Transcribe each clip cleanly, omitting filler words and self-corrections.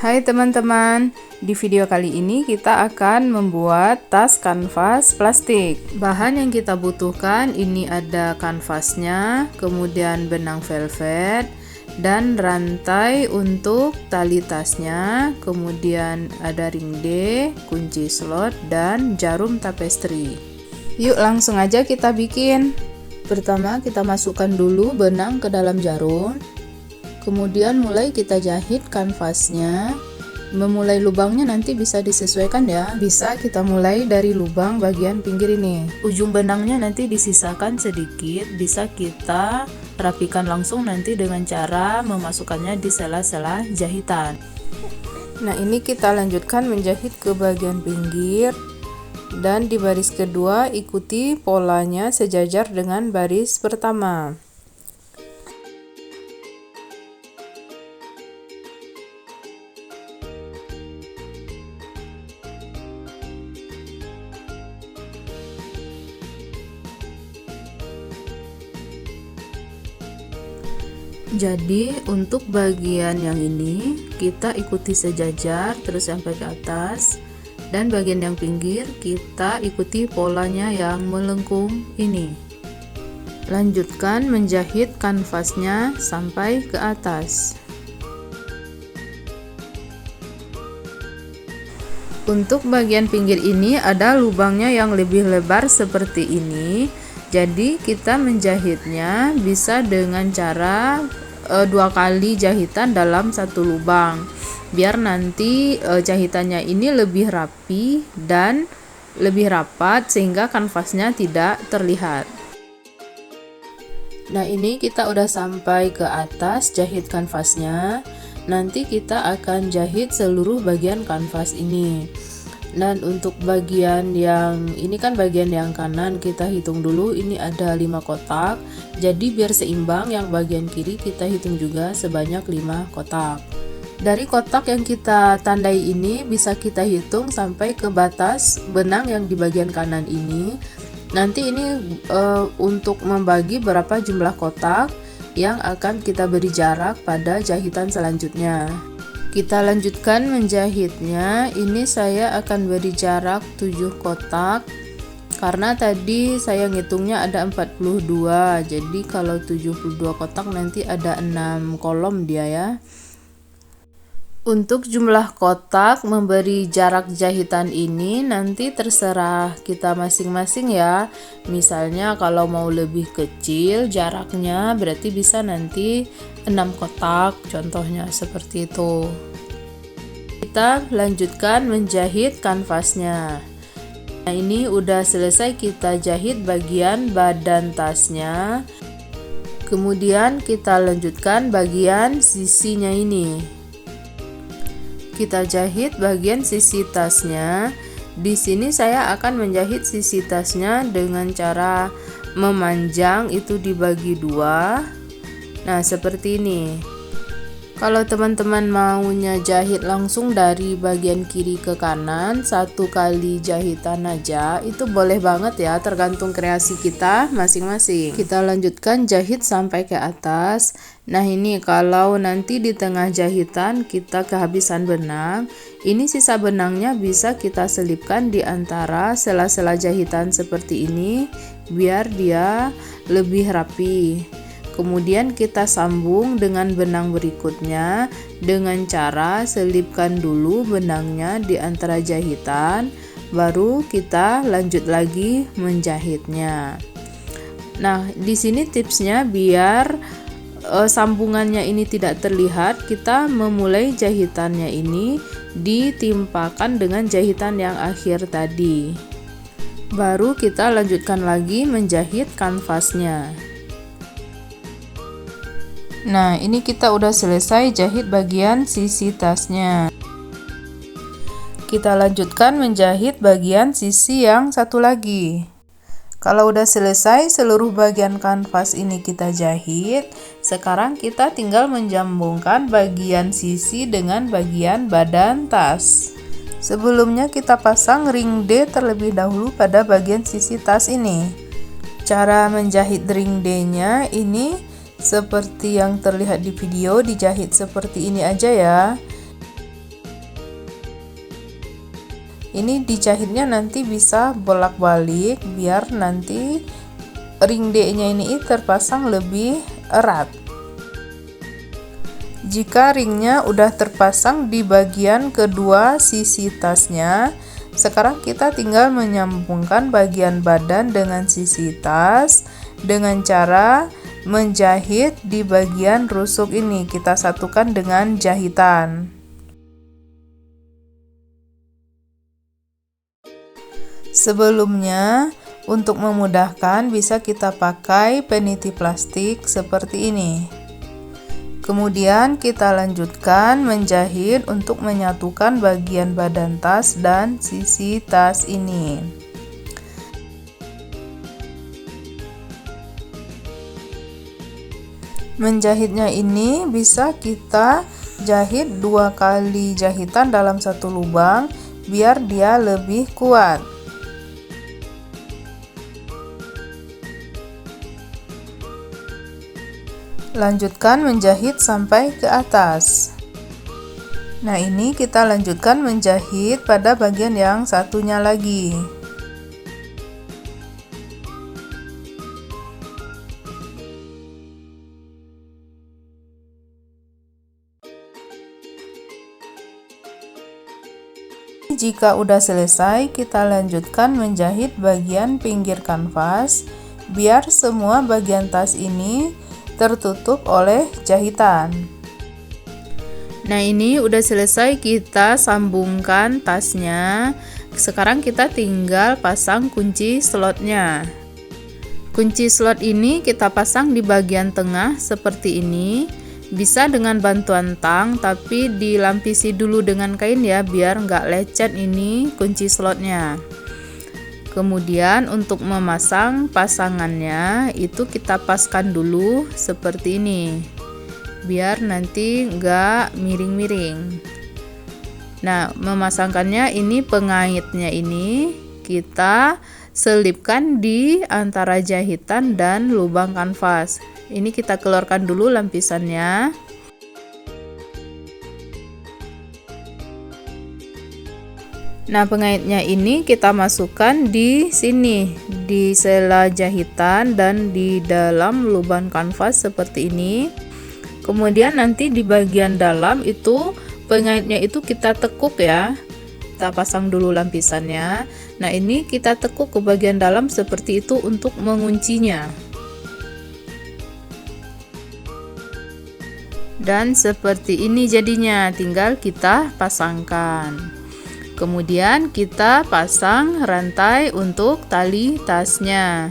Hai teman-teman, di video kali ini kita akan membuat tas kanvas plastik. Bahan yang kita butuhkan ini ada kanvasnya, kemudian benang velvet, dan rantai untuk tali tasnya, kemudian ada ringde, kunci slot, dan jarum tapestri. Yuk langsung aja kita bikin. Pertama kita masukkan dulu benang ke dalam jarum. Kemudian mulai kita jahit kanvasnya. Memulai lubangnya nanti bisa disesuaikan ya. Bisa kita mulai dari lubang bagian pinggir ini. Ujung benangnya nanti disisakan sedikit. Bisa kita rapikan langsung nanti dengan cara memasukkannya di sela-sela jahitan. Nah, ini kita lanjutkan menjahit ke bagian pinggir. Dan di baris kedua ikuti polanya sejajar dengan baris pertama. Jadi untuk bagian yang ini kita ikuti sejajar terus sampai ke atas, dan bagian yang pinggir kita ikuti polanya yang melengkung ini. Lanjutkan menjahit kanvasnya sampai ke atas. Untuk bagian pinggir ini ada lubangnya yang lebih lebar seperti ini. Jadi kita menjahitnya bisa dengan cara 2 kali jahitan dalam satu lubang, biar nanti jahitannya ini lebih rapi dan lebih rapat sehingga kanvasnya tidak terlihat. Nah, ini kita udah sampai ke atas jahit kanvasnya. Nanti kita akan jahit seluruh bagian kanvas ini. Dan untuk bagian yang ini kan bagian yang kanan kita hitung dulu, ini ada 5 kotak. Jadi biar seimbang yang bagian kiri kita hitung juga sebanyak 5 kotak. Dari kotak yang kita tandai ini bisa kita hitung sampai ke batas benang yang di bagian kanan ini. Nanti ini untuk membagi berapa jumlah kotak yang akan kita beri jarak pada jahitan selanjutnya. Kita lanjutkan menjahitnya. Ini saya akan beri jarak 7 kotak karena tadi saya ngitungnya ada 42. Jadi kalau 72 kotak nanti ada 6 kolom dia ya. Untuk jumlah kotak memberi jarak jahitan ini nanti terserah kita masing-masing ya. Misalnya kalau mau lebih kecil jaraknya berarti bisa nanti 6 kotak, contohnya seperti itu. Kita lanjutkan menjahit kanvasnya. Nah, ini udah selesai kita jahit bagian badan tasnya. Kemudian kita lanjutkan bagian sisinya ini. Kita jahit bagian sisi tasnya. Di sini saya akan menjahit sisi tasnya dengan cara memanjang, itu dibagi 2. Nah, seperti ini. Kalau teman-teman maunya jahit langsung dari bagian kiri ke kanan 1 kali jahitan aja, itu boleh banget ya, tergantung kreasi kita masing-masing. Kita lanjutkan jahit sampai ke atas. Nah, ini kalau nanti di tengah jahitan kita kehabisan benang, ini sisa benangnya bisa kita selipkan di antara sela-sela jahitan seperti ini biar dia lebih rapi. Kemudian kita sambung dengan benang berikutnya dengan cara selipkan dulu benangnya di antara jahitan, baru kita lanjut lagi menjahitnya. Nah, di sini tipsnya biar sambungannya ini tidak terlihat, kita memulai jahitannya ini ditimpakan dengan jahitan yang akhir tadi. Baru kita lanjutkan lagi menjahit kanvasnya. Nah, ini kita udah selesai jahit bagian sisi tasnya. Kita lanjutkan menjahit bagian sisi yang satu lagi. Kalau udah selesai seluruh bagian kanvas ini kita jahit, sekarang kita tinggal menjambungkan bagian sisi dengan bagian badan tas. Sebelumnya kita pasang ringde terlebih dahulu pada bagian sisi tas ini. Cara menjahit ringde-nya ini seperti yang terlihat di video, dijahit seperti ini aja ya. Ini dijahitnya nanti bisa bolak-balik biar nanti ring D-nya ini terpasang lebih erat. Jika ringnya udah terpasang di bagian kedua sisi tasnya, sekarang kita tinggal menyambungkan bagian badan dengan sisi tas dengan cara menjahit di bagian rusuk ini. Kita satukan dengan jahitan. Sebelumnya, untuk memudahkan bisa kita pakai peniti plastik seperti ini. Kemudian kita lanjutkan menjahit untuk menyatukan bagian badan tas dan sisi tas ini. Menjahitnya ini bisa kita jahit 2 kali jahitan dalam satu lubang biar dia lebih kuat. Lanjutkan menjahit sampai ke atas. Nah, ini kita lanjutkan menjahit pada bagian yang satunya lagi. Jika udah selesai, kita lanjutkan menjahit bagian pinggir kanvas biar semua bagian tas ini tertutup oleh jahitan. Nah, ini udah selesai kita sambungkan tasnya. Sekarang kita tinggal pasang kunci slotnya. Kunci slot ini kita pasang di bagian tengah seperti ini. Bisa dengan bantuan tang, tapi dilampisi dulu dengan kain ya, biar nggak lecet ini kunci slotnya. Kemudian untuk memasang pasangannya itu kita paskan dulu seperti ini biar nanti nggak miring-miring. Nah, memasangkannya ini pengaitnya ini kita selipkan di antara jahitan dan lubang kanvas. Ini kita keluarkan dulu lampisannya. Nah, pengaitnya ini kita masukkan di sini, di sela jahitan dan di dalam lubang kanvas seperti ini. Kemudian nanti di bagian dalam itu pengaitnya itu kita tekuk ya. Kita pasang dulu lampisannya. Nah, ini kita tekuk ke bagian dalam seperti itu untuk menguncinya. Dan seperti ini jadinya, tinggal kita pasangkan. Kemudian kita pasang rantai untuk tali tasnya.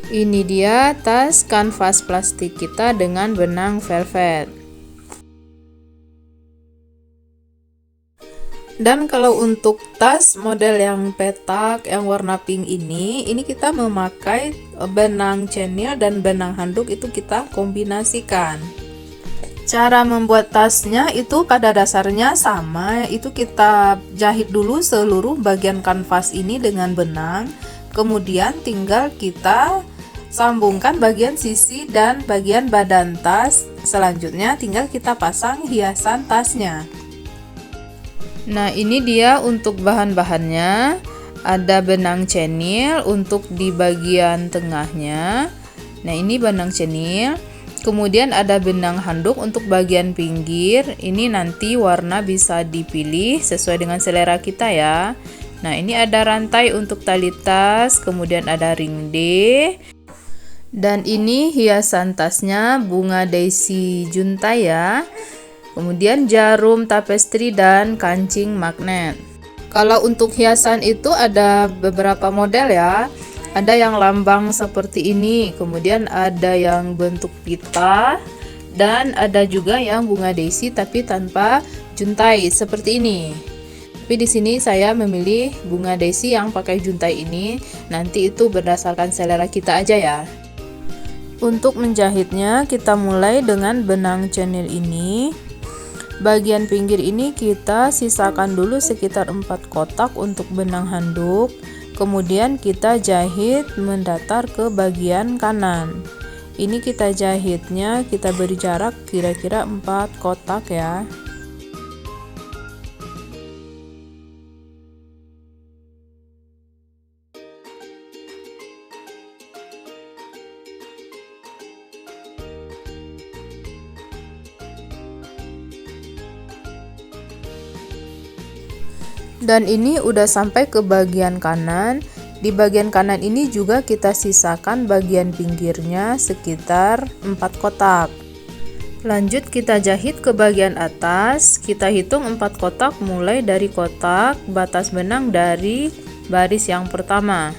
Ini dia tas kanvas plastik kita dengan benang velvet. Dan kalau untuk tas model yang petak yang warna pink ini kita memakai benang chenille dan benang handuk itu kita kombinasikan. Cara membuat tasnya itu pada dasarnya sama, itu kita jahit dulu seluruh bagian kanvas ini dengan benang, kemudian tinggal kita sambungkan bagian sisi dan bagian badan tas. Selanjutnya tinggal kita pasang hiasan tasnya. Nah, ini dia untuk bahan-bahannya. Ada benang chenille untuk di bagian tengahnya. Nah, ini benang chenille. Kemudian ada benang handuk untuk bagian pinggir. Ini nanti warna bisa dipilih sesuai dengan selera kita ya. Nah, ini ada rantai untuk tali tas, kemudian ada ring D. Dan ini hiasan tasnya bunga daisy juntai ya. Kemudian jarum tapestri dan kancing magnet. Kalau untuk hiasan itu ada beberapa model ya. Ada yang lambang seperti ini, kemudian ada yang bentuk pita, dan ada juga yang bunga daisy tapi tanpa juntai seperti ini. Tapi di sini saya memilih bunga daisy yang pakai juntai ini. Nanti itu berdasarkan selera kita aja ya. Untuk menjahitnya kita mulai dengan benang chenille ini. Bagian pinggir ini kita sisakan dulu sekitar 4 kotak untuk benang handuk. Kemudian kita jahit mendatar ke bagian kanan. Ini kita jahitnya kita beri jarak kira-kira 4 kotak ya. Dan ini udah sampai ke bagian kanan. Di bagian kanan ini juga kita sisakan bagian pinggirnya sekitar 4 kotak. Lanjut kita jahit ke bagian atas. Kita hitung 4 kotak mulai dari kotak batas benang dari baris yang pertama.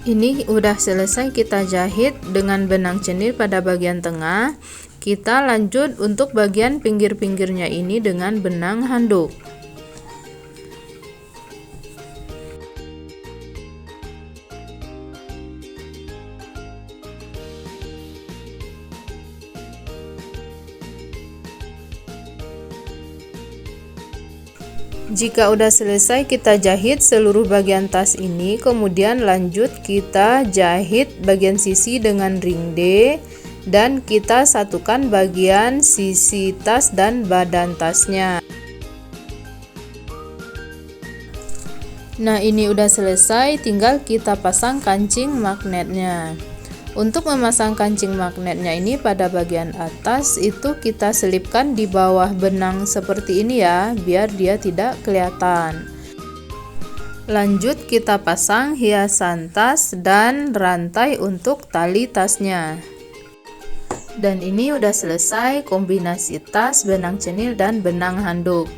Ini udah selesai kita jahit dengan benang cenil pada bagian tengah. Kita lanjut untuk bagian pinggir-pinggirnya ini dengan benang handuk. Jika udah selesai kita jahit seluruh bagian tas ini, kemudian lanjut kita jahit bagian sisi dengan ring D dan kita satukan bagian sisi tas dan badan tasnya. Nah, ini udah selesai, tinggal kita pasang kancing magnetnya. Untuk memasang kancing magnetnya ini pada bagian atas itu kita selipkan di bawah benang seperti ini ya, biar dia tidak kelihatan. Lanjut kita pasang hiasan tas dan rantai untuk tali tasnya. Dan ini udah selesai kombinasi tas, benang cenil dan benang handuk.